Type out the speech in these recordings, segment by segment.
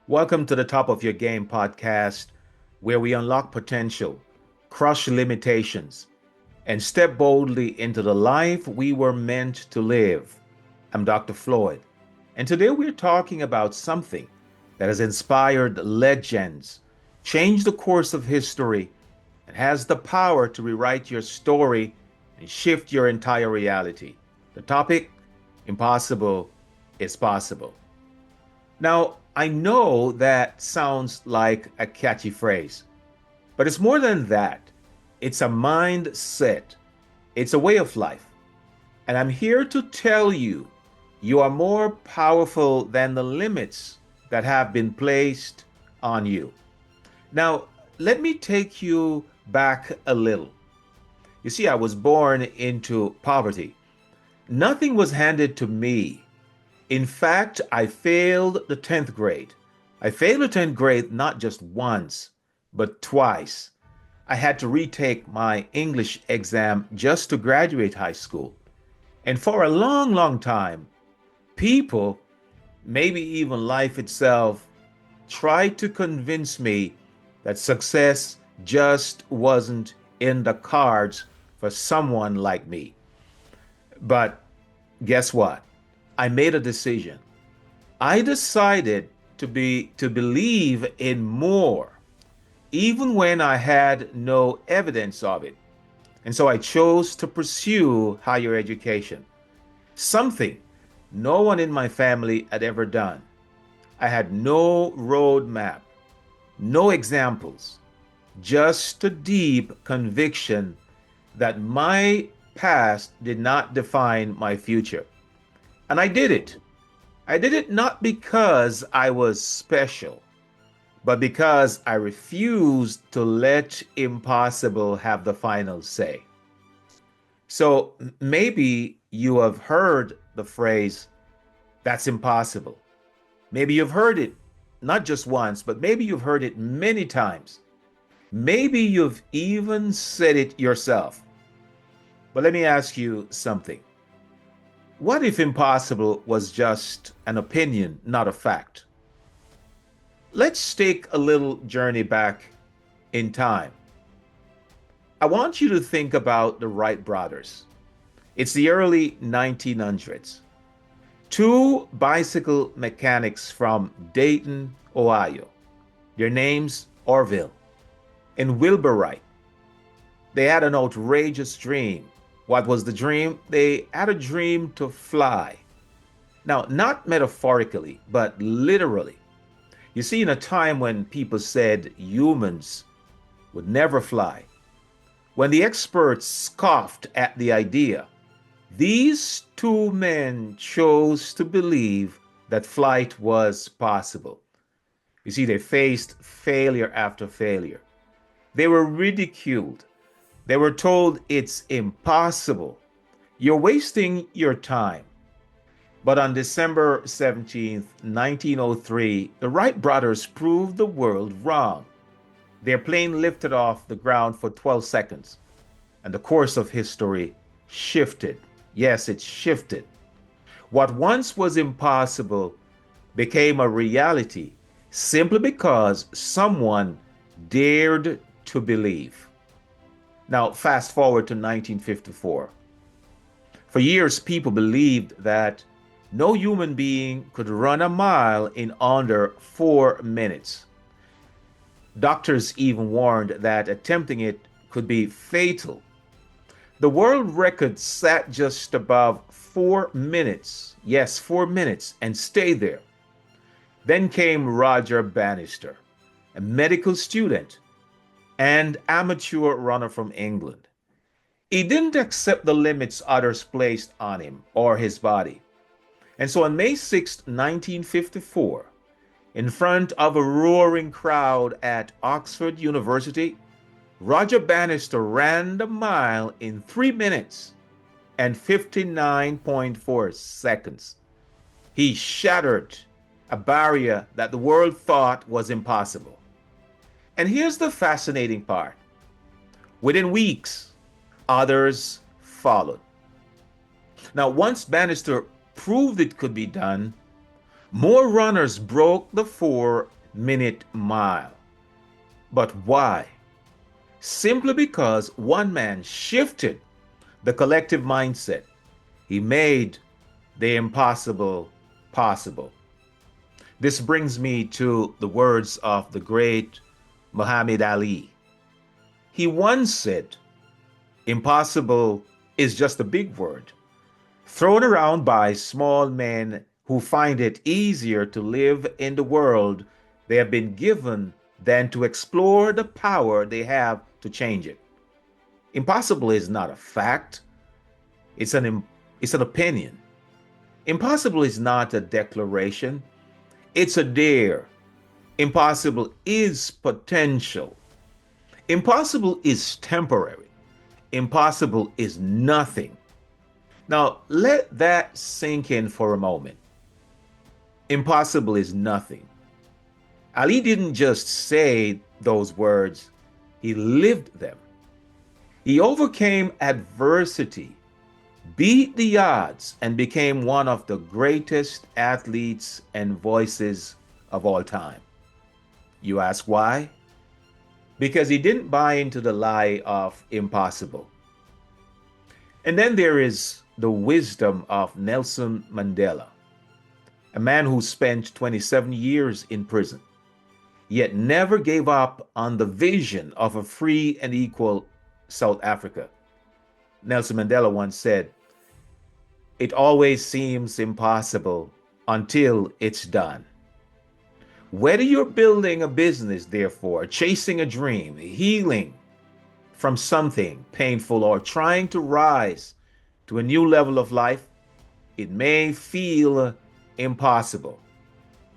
Welcome to the Top of Your Game podcast, where we unlock potential, crush limitations, and step boldly into the life we were meant to live. I'm Dr. Floyd, and today we're talking about something that has inspired legends, changed the course of history, and has the power to rewrite your story and shift your entire reality. The topic: impossible is possible. Now, I know that sounds like a catchy phrase, but it's more than that. It's a mindset, it's a way of life. And I'm here to tell you, you are more powerful than the limits that have been placed on you. Now, let me take you back a little. You see, I was born into poverty. Nothing was handed to me. In fact, I failed the 10th grade. I failed the 10th grade not just once, but twice. I had to retake my English exam just to graduate high school. And for a long, long time, people, maybe even life itself, tried to convince me that success just wasn't in the cards for someone like me. But guess what? I made a decision. I decided to believe in more, even when I had no evidence of it. And so I chose to pursue higher education, something no one in my family had ever done. I had no roadmap, no examples, just a deep conviction that my past did not define my future. And I did it. I did it not because I was special, but because I refused to let impossible have the final say. So maybe you have heard the phrase, that's impossible. Maybe you've heard it not just once, but maybe you've heard it many times. Maybe you've even said it yourself. But let me ask you something. What if impossible was just an opinion, not a fact? Let's take a little journey back in time. I want you to think about the Wright brothers. It's the early 1900s. Two bicycle mechanics from Dayton, Ohio. Their names, Orville and Wilbur Wright. They had an outrageous dream. What was the dream? They had a dream to fly. Now, not metaphorically, but literally. You see, in a time when people said humans would never fly, when the experts scoffed at the idea, these two men chose to believe that flight was possible. You see, they faced failure after failure. They were ridiculed. They were told it's impossible. You're wasting your time. But on December 17th, 1903, the Wright brothers proved the world wrong. Their plane lifted off the ground for 12 seconds, and the course of history shifted. Yes, it shifted. What once was impossible became a reality simply because someone dared to believe. Now, fast forward to 1954. For years, people believed that no human being could run a mile in under 4 minutes. Doctors even warned that attempting it could be fatal. The world record sat just above 4 minutes. Yes, 4 minutes, and stayed there. Then came Roger Bannister, a medical student and amateur runner from England. He didn't accept the limits others placed on him or his body. And so on May 6, 1954, in front of a roaring crowd at Oxford University, Roger Bannister ran the mile in 3 minutes and 59.4 seconds. He shattered a barrier that the world thought was impossible. And here's the fascinating part. Within weeks, others followed. Now, once Bannister proved it could be done, more runners broke the 4 minute mile. But why? Simply because one man shifted the collective mindset. He made the impossible possible. This brings me to the words of the great Muhammad Ali. He once said, impossible is just a big word thrown around by small men who find it easier to live in the world they have been given than to explore the power they have to change it. Impossible is not a fact, it's an opinion. Impossible is not a declaration, it's a dare. Impossible is potential. Impossible is temporary. Impossible is nothing. Now, let that sink in for a moment. Impossible is nothing. Ali didn't just say those words, he lived them. He overcame adversity, beat the odds, and became one of the greatest athletes and voices of all time. You ask why? Because he didn't buy into the lie of impossible. And then there is the wisdom of Nelson Mandela, a man who spent 27 years in prison, yet never gave up on the vision of a free and equal South Africa. Nelson Mandela once said, "It always seems impossible until it's done." Whether you're building a business, therefore, chasing a dream, healing from something painful, or trying to rise to a new level of life, it may feel impossible.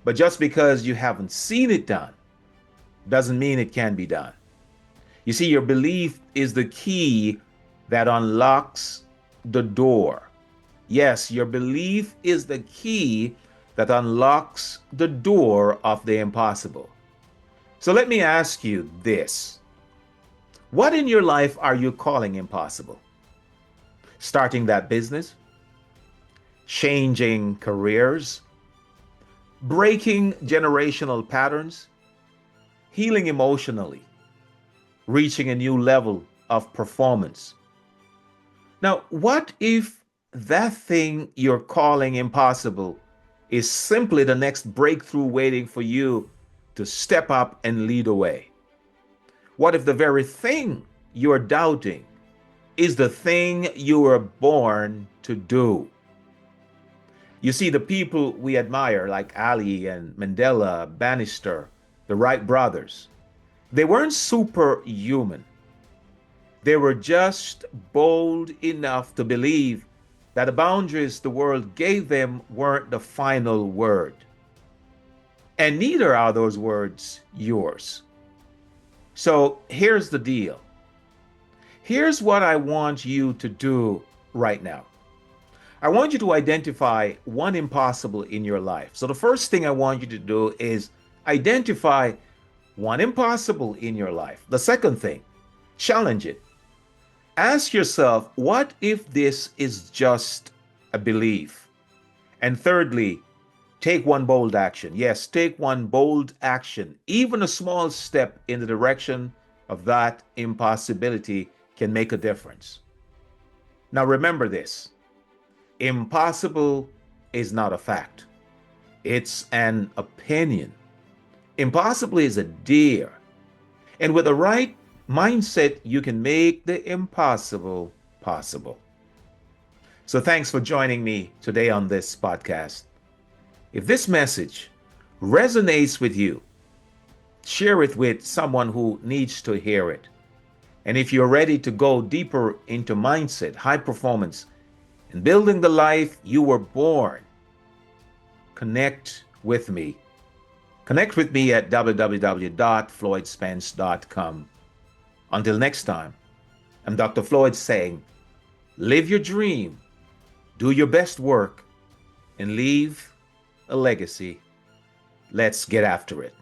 But just because you haven't seen it done doesn't mean it can be done. You see, your belief is the key that unlocks the door. Yes, your belief is the key that unlocks the door of the impossible. So let me ask you this. What in your life are you calling impossible? Starting that business? Changing careers? Breaking generational patterns? Healing emotionally? Reaching a new level of performance? Now, what if that thing you're calling impossible is simply the next breakthrough waiting for you to step up and lead away? What if the very thing you're doubting is the thing you were born to do? You see, the people we admire, like Ali and Mandela, Bannister, the Wright brothers, they weren't superhuman. They were just bold enough to believe that the boundaries the world gave them weren't the final word. And neither are those words yours. So here's the deal. Here's what I want you to do right now. I want you to identify one impossible in your life. So the first thing I want you to do is identify one impossible in your life. The second thing, challenge it. Ask yourself, what if this is just a belief? And thirdly, take one bold action. Yes, take one bold action. Even a small step in the direction of that impossibility can make a difference. Now remember this. Impossible is not a fact. It's an opinion. Impossible is a dare. And with the right mindset, you can make the impossible possible. So thanks for joining me today on this podcast. If this message resonates with you, share it with someone who needs to hear it. And if you're ready to go deeper into mindset, high performance, and building the life you were born, connect with me. Connect with me at www.floydspence.com. Until next time, I'm Dr. Floyd saying, live your dream, do your best work, and leave a legacy. Let's get after it.